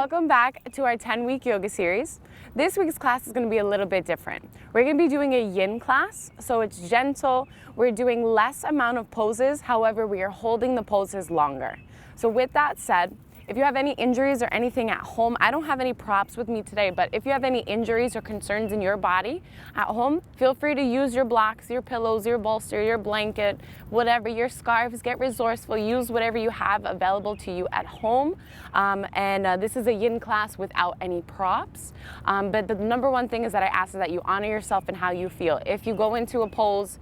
Welcome back to our 10-week yoga series. This week's class is going to be a little bit different. We're going to be doing a yin class, so it's gentle. We're doing less amount of poses, however, we are holding the poses longer. So with that said, if you have any injuries or anything at home, I don't have any props with me today, but if you have any injuries or concerns in your body at home, feel free to use your blocks, your pillows, your bolster, your blanket, whatever, your scarves. Get resourceful, use whatever you have available to you at home. This is a yin class without any props. But the number one thing is that I ask is that you honor yourself and how you feel. If you go into a pose,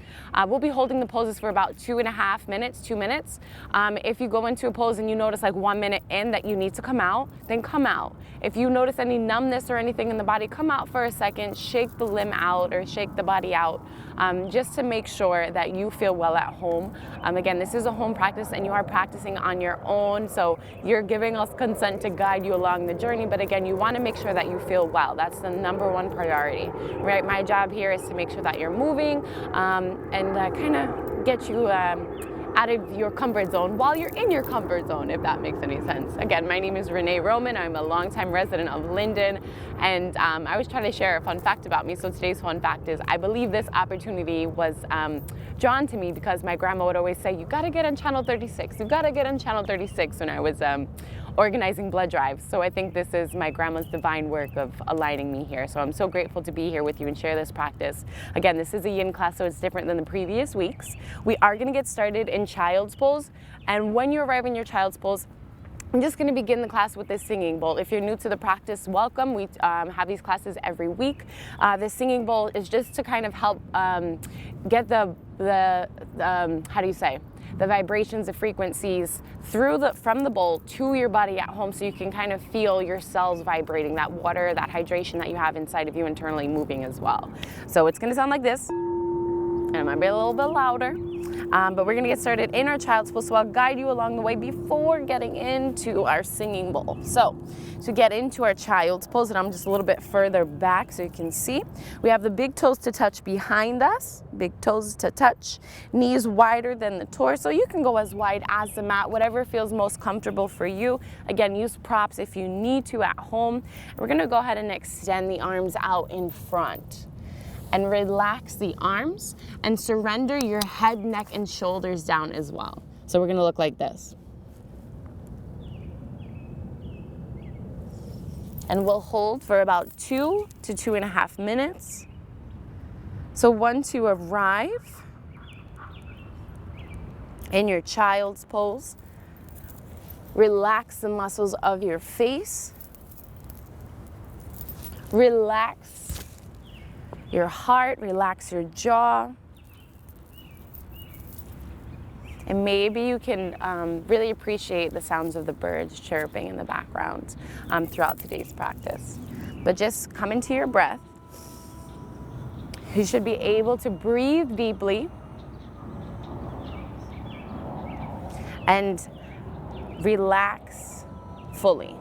we'll be holding the poses for about 2.5 minutes, 2 minutes. If you go into a pose and you notice like 1 minute in that you need to come out, then come out. If you notice any numbness or anything in the body, come out for a second, shake the limb out or shake the body out, just to make sure that you feel well at home. Again, this is a home practice and you are practicing on your own, so you're giving us consent to guide you along the journey, but again, you want to make sure that you feel well. That's the number one priority, right? My job here is to make sure that you're moving and kind of get you out of your comfort zone while you're in your comfort zone, if that makes any sense. Again, my name is Renee Roman. I'm a longtime resident of Linden, and I was trying to share a fun fact about me. So today's fun fact is I believe this opportunity was drawn to me because my grandma would always say, you gotta get on channel 36, you gotta get on channel 36 when I was organizing blood drives. So I think this is my grandma's divine work of aligning me here. So I'm so grateful to be here with you and share this practice. Again, this is a yin class, so it's different than the previous weeks. We are gonna get started in child's pose. And when you arrive in your child's pose, I'm just going to begin the class with this singing bowl. If you're new to the practice, welcome. We have these classes every week. The singing bowl is just to kind of help get the vibrations, the frequencies from the bowl to your body at home, so you can kind of feel your cells vibrating, that water, that hydration that you have inside of you internally moving as well. So it's going to sound like this. And it might be a little bit louder. But we're gonna get started in our child's pose, so I'll guide you along the way before getting into our singing bowl. So to get into our child's pose, and I'm just a little bit further back so you can see, we have the big toes to touch behind us, big toes to touch, knees wider than the torso. You can go as wide as the mat, whatever feels most comfortable for you. Again, use props if you need to at home. We're gonna go ahead and extend the arms out in front. And relax the arms and surrender your head, neck, and shoulders down as well. So we're gonna look like this. And we'll hold for about 2 to 2.5 minutes. So to arrive in your child's pose, relax the muscles of your face, relax your heart, relax your jaw. And maybe you can really appreciate the sounds of the birds chirping in the background throughout today's practice. But just come into your breath. You should be able to breathe deeply and relax fully.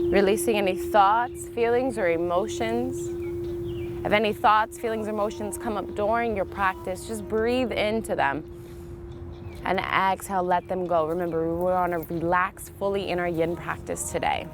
Releasing any thoughts, feelings, or emotions. If any thoughts, feelings, or emotions come up during your practice, just breathe into them and exhale, let them go. Remember, we want to relax fully in our yin practice today.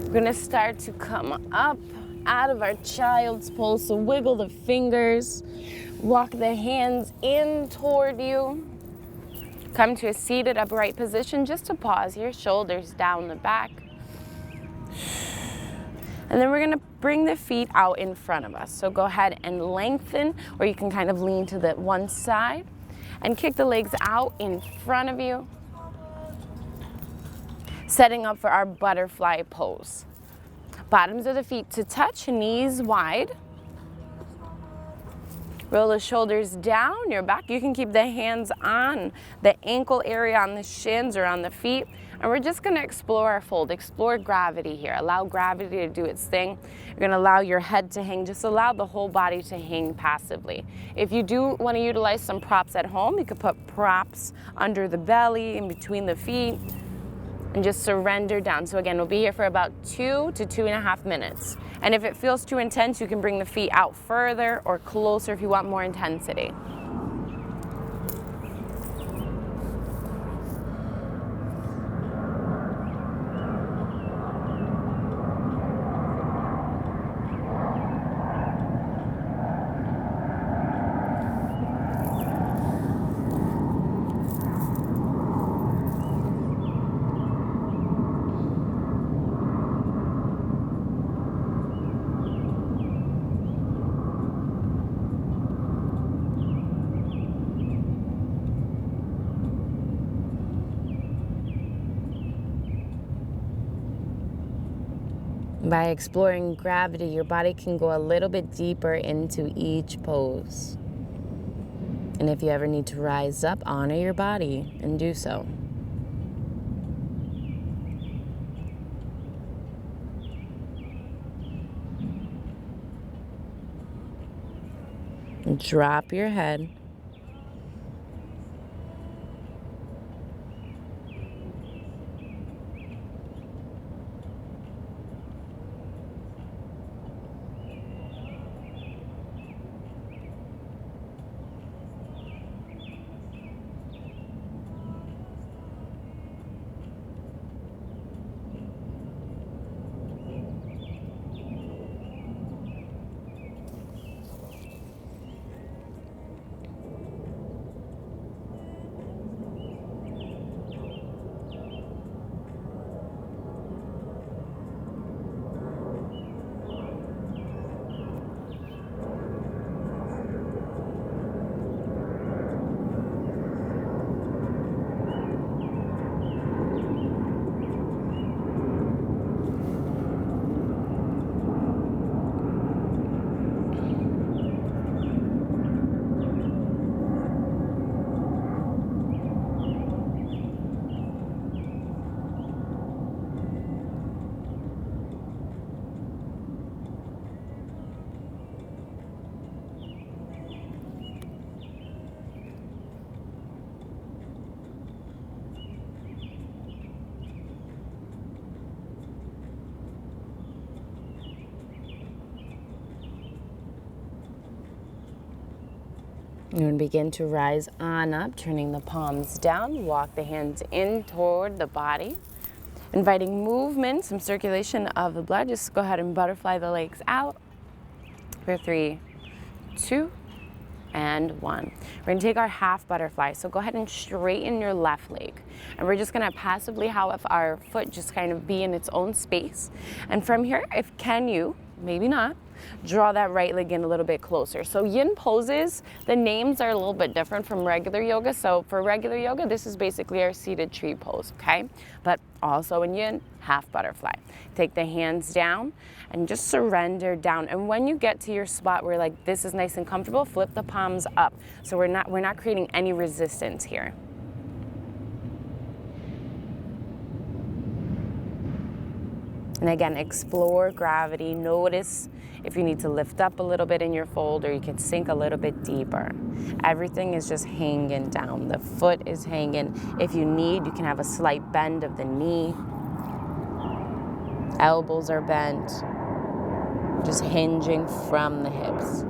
We're gonna start to come up out of our child's pose, so wiggle the fingers, walk the hands in toward you. Come to a seated upright position, just to pause here, shoulders down the back. And then we're gonna bring the feet out in front of us. So go ahead and lengthen, or you can kind of lean to the one side and kick the legs out in front of you. Setting up for our butterfly pose. Bottoms of the feet to touch, knees wide. Roll the shoulders down your back. You can keep the hands on the ankle area, on the shins or on the feet. And we're just gonna explore our fold, explore gravity here. Allow gravity to do its thing. You're gonna allow your head to hang, just allow the whole body to hang passively. If you do wanna utilize some props at home, you could put props under the belly, in between the feet, and just surrender down. So again, we'll be here for about 2 to 2.5 minutes. And if it feels too intense, you can bring the feet out further or closer if you want more intensity. By exploring gravity, your body can go a little bit deeper into each pose. And if you ever need to rise up, honor your body and do so. And drop your head. You're going to begin to rise on up, turning the palms down, walk the hands in toward the body, inviting movement, some circulation of the blood. Just go ahead and butterfly the legs out for 3, 2, and 1. We're going to take our half butterfly. So go ahead and straighten your left leg. And we're just going to passively have our foot just kind of be in its own space. And from here, if can you, maybe not, draw that right leg in a little bit closer. So yin poses, the names are a little bit different from regular yoga. So for regular yoga, this is basically our seated tree pose, okay? But also in yin, half butterfly. Take the hands down and just surrender down. And when you get to your spot where like this is nice and comfortable, flip the palms up. So we're not creating any resistance here. And again, explore gravity. Notice if you need to lift up a little bit in your fold or you can sink a little bit deeper. Everything is just hanging down. The foot is hanging. If you need, you can have a slight bend of the knee. Elbows are bent. Just hinging from the hips.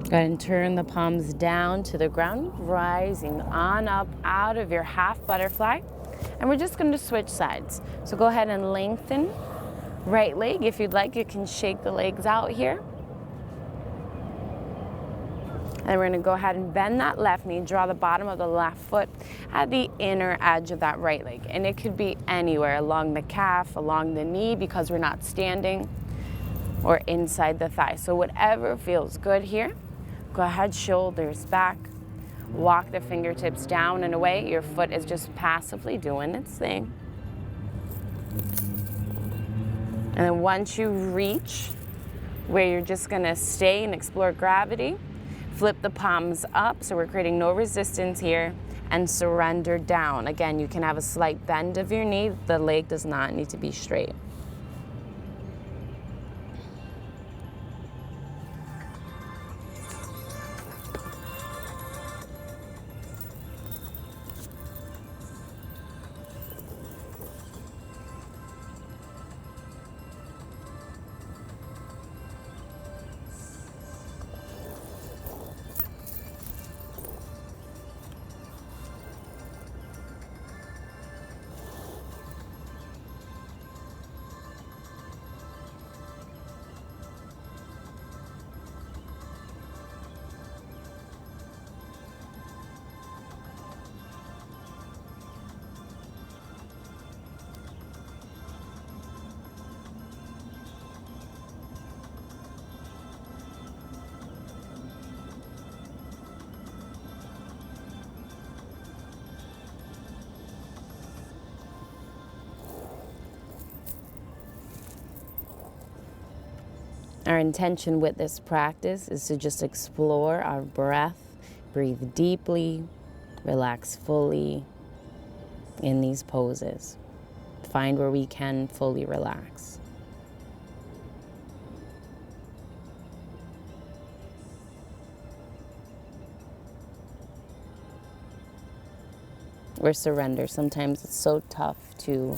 Go ahead and turn the palms down to the ground, rising on up out of your half butterfly. And we're just going to switch sides. So go ahead and lengthen right leg. If you'd like, you can shake the legs out here. And we're going to go ahead and bend that left knee, draw the bottom of the left foot at the inner edge of that right leg. And it could be anywhere, along the calf, along the knee, because we're not standing, or inside the thigh. So whatever feels good here. Go ahead, shoulders back. Walk the fingertips down and away. Your foot is just passively doing its thing. And then once you reach where you're just gonna stay and explore gravity, flip the palms up, so we're creating no resistance here, and surrender down. Again, you can have a slight bend of your knee. The leg does not need to be straight. Our intention with this practice is to just explore our breath, breathe deeply, relax fully in these poses. Find where we can fully relax. Or surrender. Sometimes it's so tough to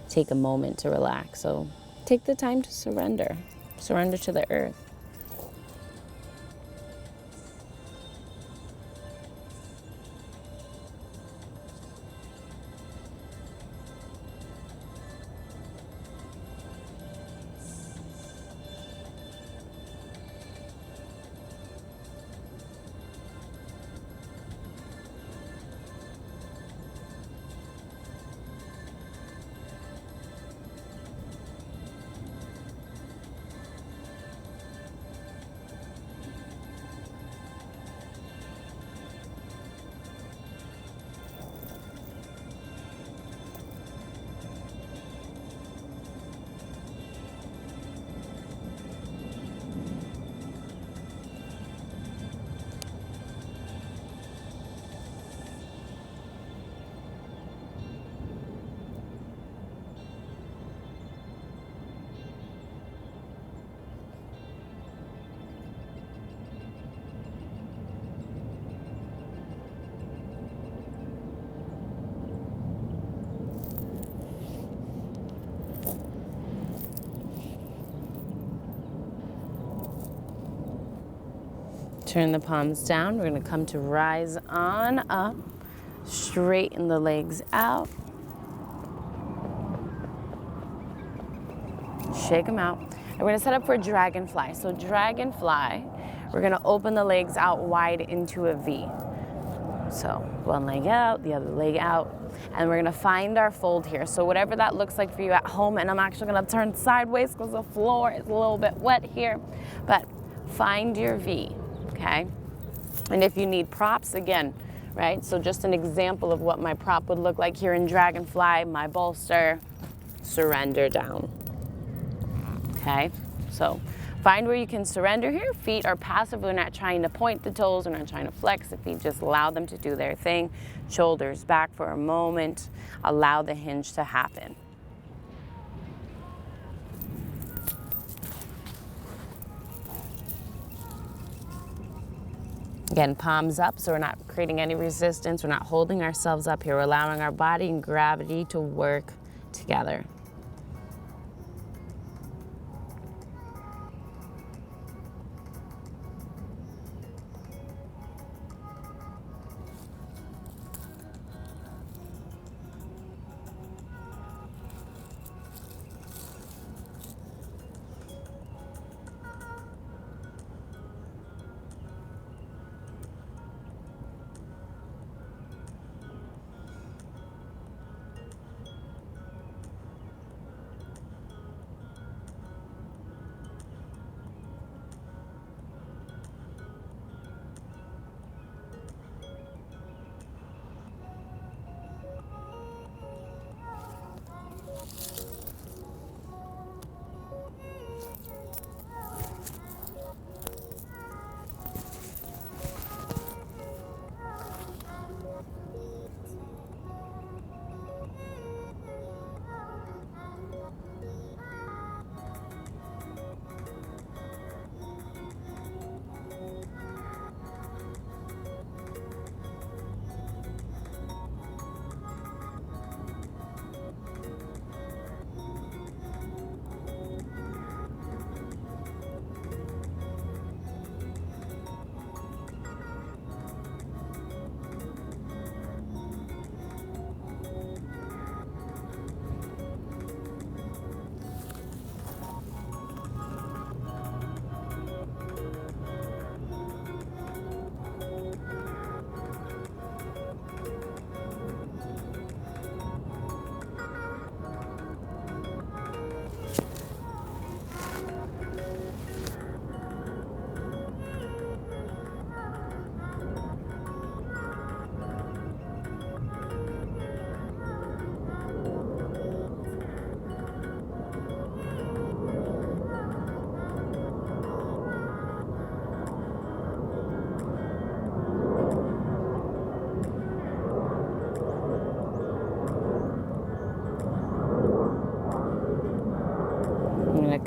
take a moment to relax, so take the time to surrender. Surrender to the earth. Turn the palms down. We're going to come to rise on up. Straighten the legs out. Shake them out. And we're going to set up for dragonfly. So dragonfly, we're going to open the legs out wide into a V. So one leg out, the other leg out. And we're going to find our fold here. So whatever that looks like for you at home. And I'm actually going to turn sideways because the floor is a little bit wet here. But find your V. Okay, and if you need props, again, right? So just an example of what my prop would look like here in dragonfly, my bolster, surrender down. Okay, so find where you can surrender here. Feet are passive. We're not trying to point the toes. We're not trying to flex the feet. Just allow them to do their thing. Shoulders back for a moment. Allow the hinge to happen. Again, palms up, so we're not creating any resistance. We're not holding ourselves up here. We're allowing our body and gravity to work together.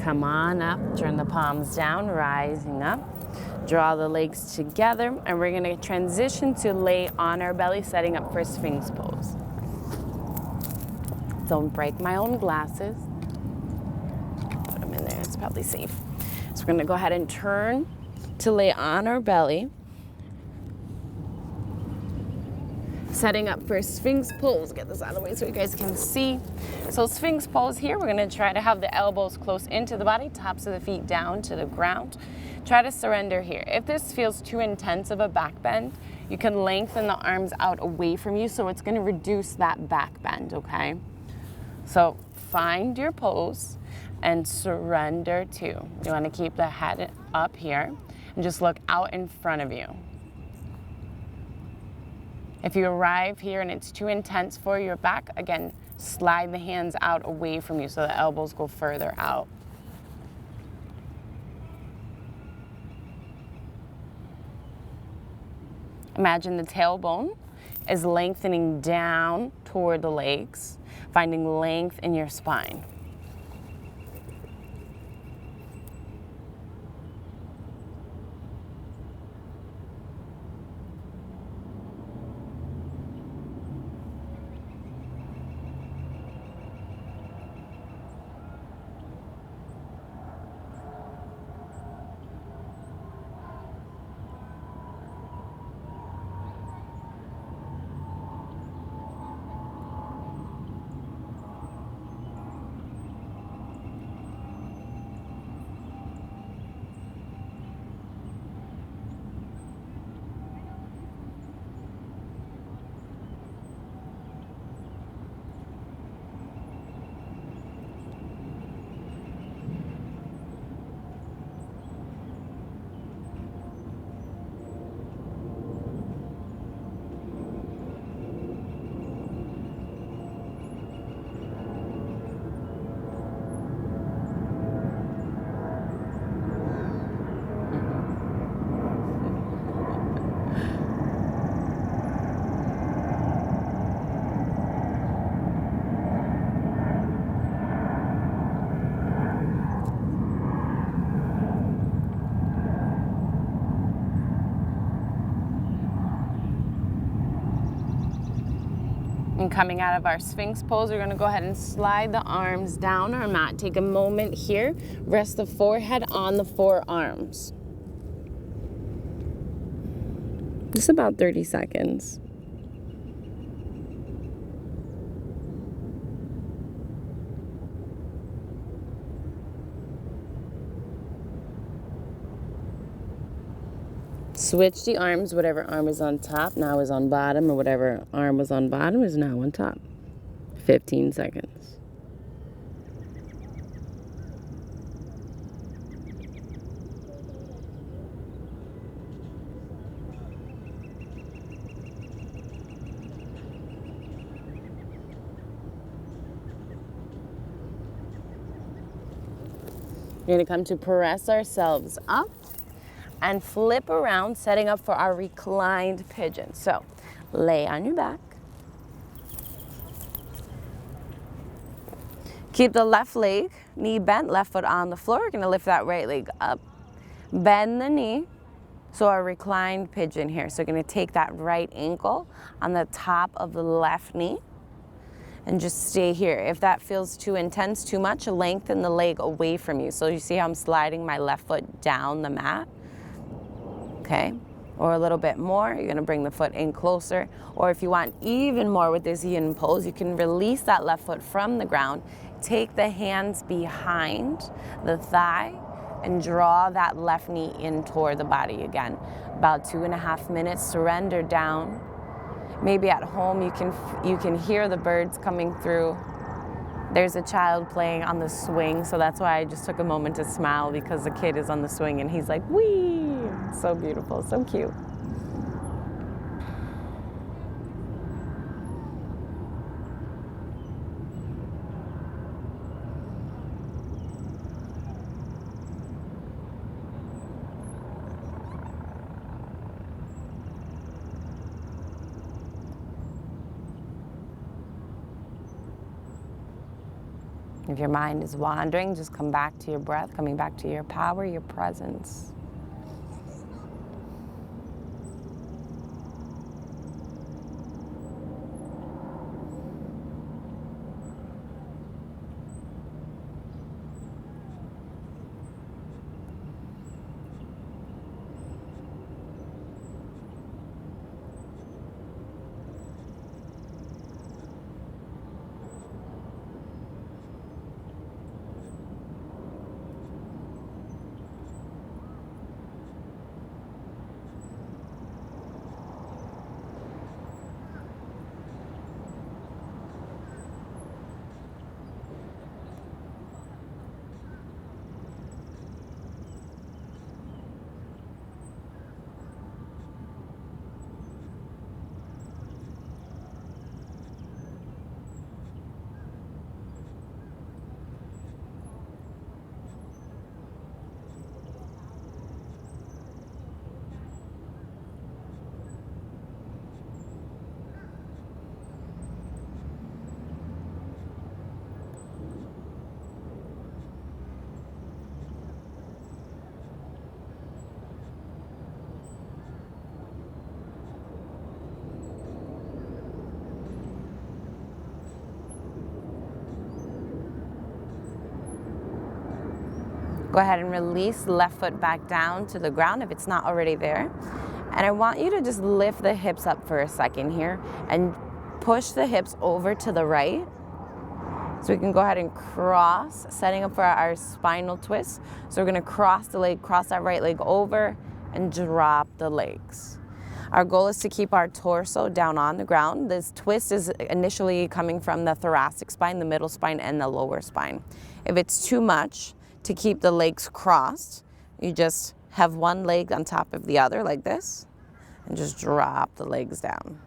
come on up, turn the palms down, rising up. Draw the legs together, and we're gonna transition to lay on our belly, setting up for Sphinx pose. Don't break my own glasses. Put them in there, it's probably safe. So we're gonna go ahead and turn to lay on our belly, setting up for Sphinx pose. Get this out of the way so you guys can see. So Sphinx pose here, we're gonna try to have the elbows close into the body, tops of the feet down to the ground. Try to surrender here. If this feels too intense of a back bend, you can lengthen the arms out away from you, so it's gonna reduce that back bend, okay? So find your pose and surrender to. You wanna keep the head up here and just look out in front of you. If you arrive here and it's too intense for your back, again, slide the hands out away from you so the elbows go further out. Imagine the tailbone is lengthening down toward the legs, finding length in your spine. And coming out of our Sphinx pose, we're gonna go ahead and slide the arms down our mat. Take a moment here, rest the forehead on the forearms. Just about 30 seconds. Switch the arms, whatever arm is on top now is on bottom, or whatever arm was on bottom is now on top. 15 seconds. We're gonna come to press ourselves up and flip around, setting up for our reclined pigeon. So lay on your back. Keep the left leg, knee bent, left foot on the floor. We're gonna lift that right leg up. Bend the knee. So our reclined pigeon here. So you're gonna take that right ankle on the top of the left knee and just stay here. If that feels too intense, too much, lengthen the leg away from you. So you see how I'm sliding my left foot down the mat? Okay, or a little bit more, you're gonna bring the foot in closer. Or if you want even more with this yin pose, you can release that left foot from the ground, take the hands behind the thigh, and draw that left knee in toward the body again. About 2.5 minutes, surrender down. Maybe at home you can hear the birds coming through. There's a child playing on the swing, so that's why I just took a moment to smile, because the kid is on the swing and he's like, wee! So beautiful, so cute. If your mind is wandering, just come back to your breath, coming back to your power, your presence. Go ahead and release left foot back down to the ground if it's not already there. And I want you to just lift the hips up for a second here and push the hips over to the right. So we can go ahead and cross, setting up for our spinal twist. So we're gonna cross the leg, cross that right leg over and drop the legs. Our goal is to keep our torso down on the ground. This twist is initially coming from the thoracic spine, the middle spine, and the lower spine. If it's too much to keep the legs crossed, you just have one leg on top of the other like this, and just drop the legs down.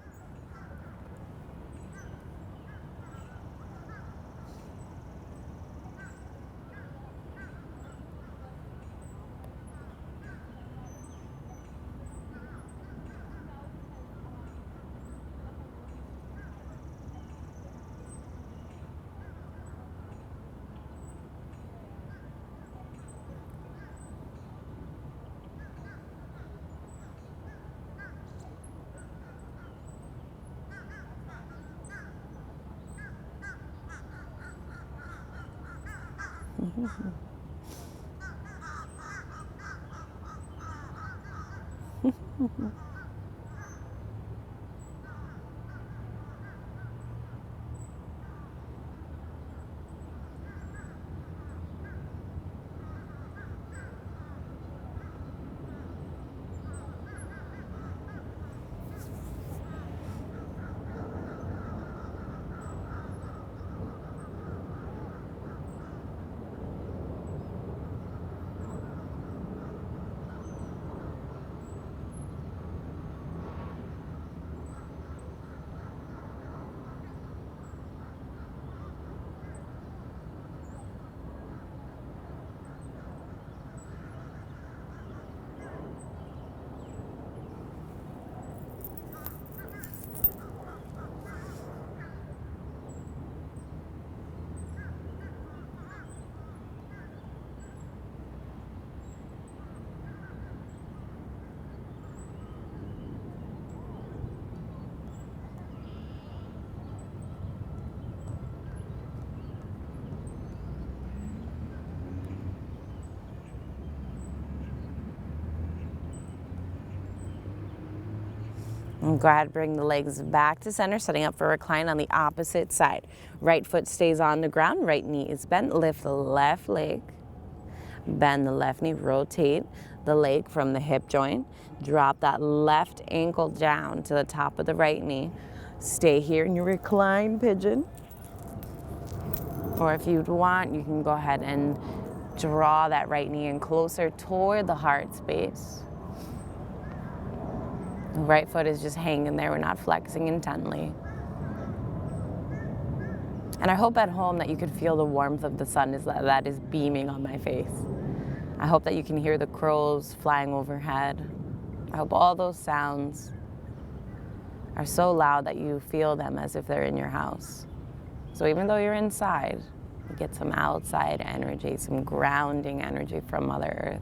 And go ahead, bring the legs back to center, setting up for recline on the opposite side. Right foot stays on the ground, right knee is bent. Lift the left leg, bend the left knee, rotate the leg from the hip joint. Drop that left ankle down to the top of the right knee. Stay here in your recline pigeon. Or if you'd want, you can go ahead and draw that right knee in closer toward the heart space. The right foot is just hanging there. We're not flexing intently. And I hope at home that you could feel the warmth of the sun that is beaming on my face. I hope that you can hear the crows flying overhead. I hope all those sounds are so loud that you feel them as if they're in your house. So even though you're inside, Get some outside energy, some grounding energy from Mother Earth.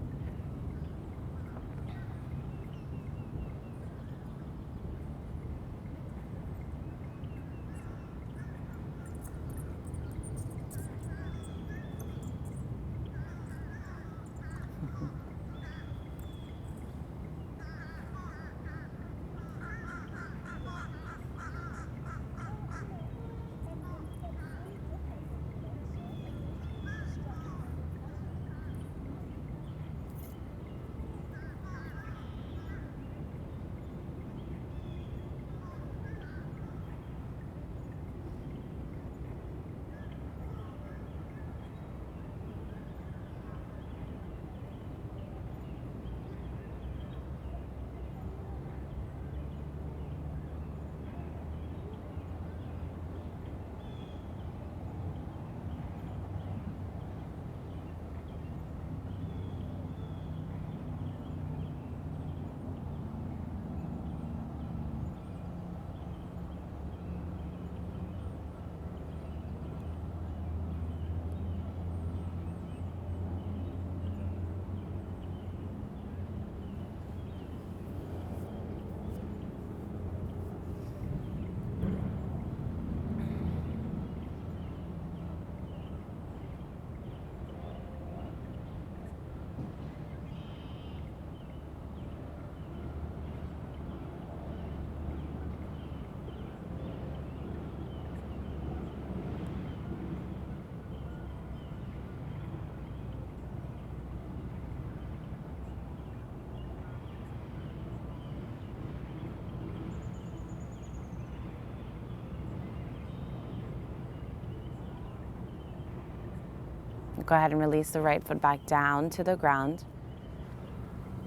Go ahead and release the right foot back down to the ground.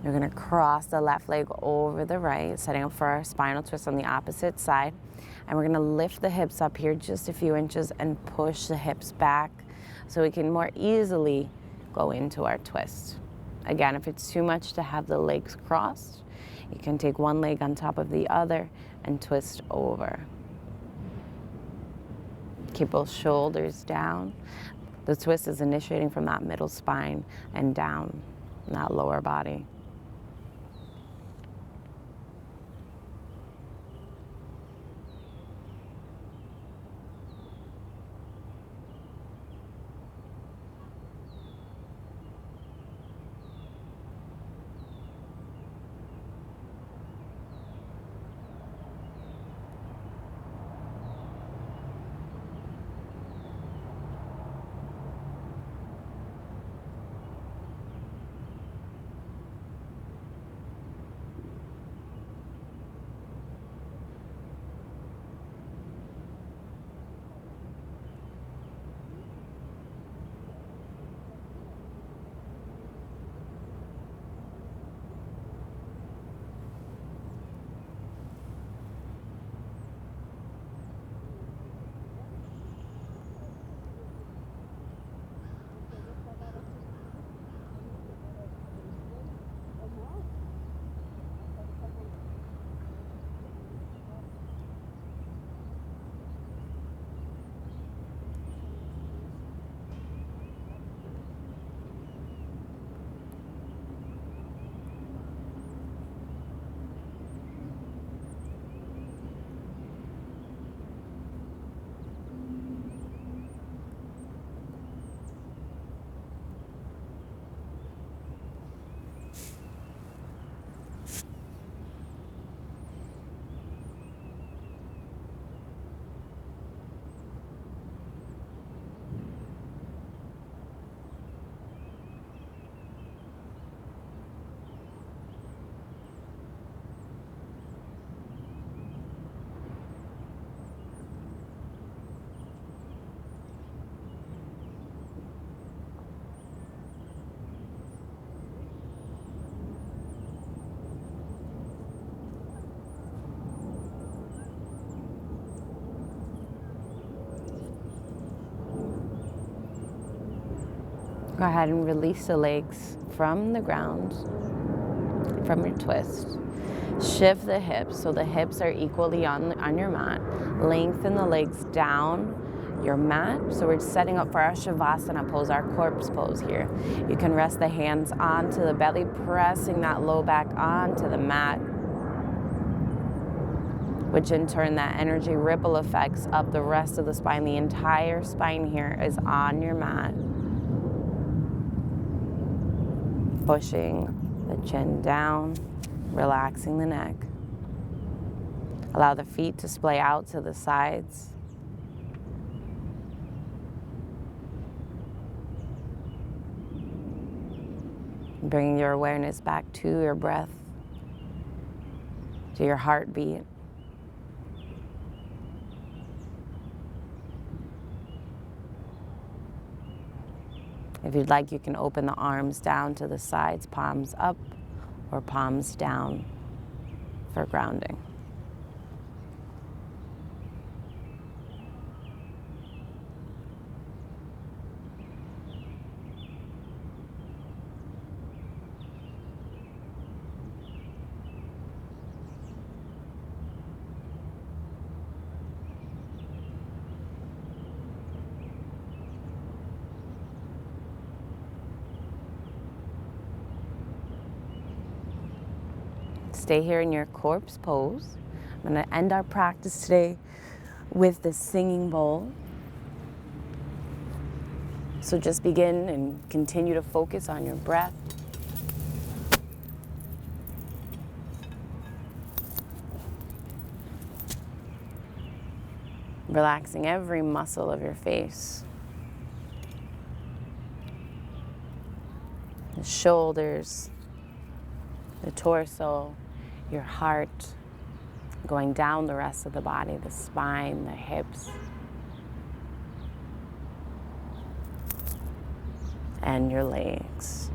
You're gonna cross the left leg over the right, setting up for our spinal twist on the opposite side. And we're gonna lift the hips up here just a few inches and push the hips back so we can more easily go into our twist. Again, if it's too much to have the legs crossed, you can take one leg on top of the other and twist over. Keep both shoulders down. The twist is initiating from that middle spine and down in that lower body. Go ahead and release the legs from the ground, from your twist. Shift the hips so the hips are equally on your mat. Lengthen the legs down. your mat. So we're setting up for our Shavasana pose, our corpse pose here. You can rest the hands onto the belly, pressing that low back onto the mat, which in turn, that energy ripple effects up the rest of the spine. The entire spine here is on your mat. Pushing the chin down, relaxing the neck. Allow the feet to splay out to the sides. Bringing your awareness back to your breath, to your heartbeat. If you'd like, you can open the arms down to the sides, palms up or palms down for grounding. Stay here in your corpse pose. I'm going to end our practice today with the singing bowl. So just begin and continue to focus on your breath. Relaxing every muscle of your face. The shoulders, the torso, your heart, going down the rest of the body, the spine, the hips, and your legs.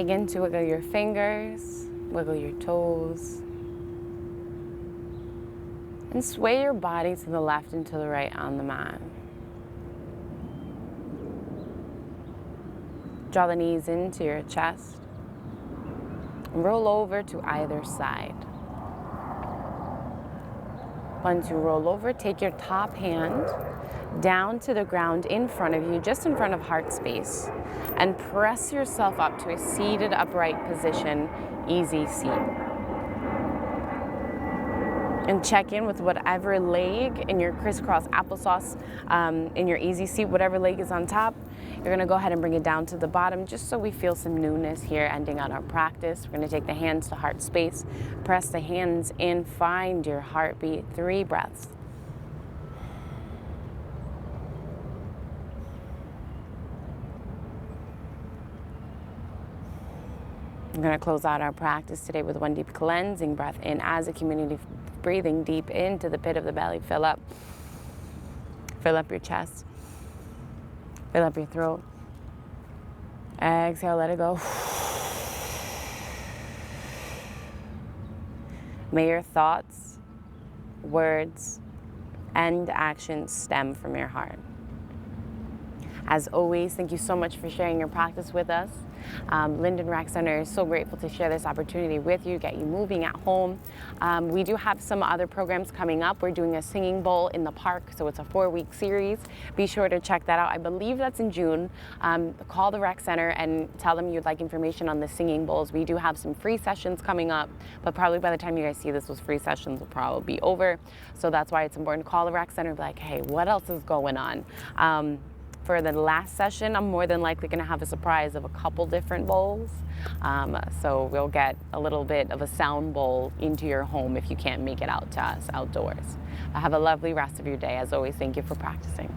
Begin to wiggle your fingers, wiggle your toes, and sway your body to the left and to the right on the mat. Draw the knees into your chest. Roll over to either side. Once you roll over, take your top hand down to the ground in front of you, just in front of heart space, and press yourself up to a seated upright position, easy seat. And check in with whatever leg in your crisscross applesauce, in your easy seat, whatever leg is on top. You're gonna go ahead and bring it down to the bottom just so we feel some newness here ending out our practice. We're gonna take the hands to heart space, press the hands in, find your heartbeat, 3 breaths. I'm going to close out our practice today with one deep cleansing breath in as a community, breathing deep into the pit of the belly. Fill up your chest, fill up your throat. Exhale, let it go. May your thoughts, words, and actions stem from your heart. As always, thank you so much for sharing your practice with us. Linden Rec Center is so grateful to share this opportunity with you, get you moving at home. We do have some other programs coming up. We're doing a singing bowl in the park, so it's a 4-week series. Be sure to check that out. I believe that's in June. Call the Rec Center and tell them you'd like information on the singing bowls. We do have some free sessions coming up, but probably by the time you guys see this, those free sessions will probably be over. So that's why it's important to call the Rec Center and be like, hey, what else is going on? For the last session, I'm more than likely going to have a surprise of a couple different bowls. So we'll get a little bit of a sound bowl into your home if you can't make it out to us outdoors. Have a lovely rest of your day. As always, thank you for practicing.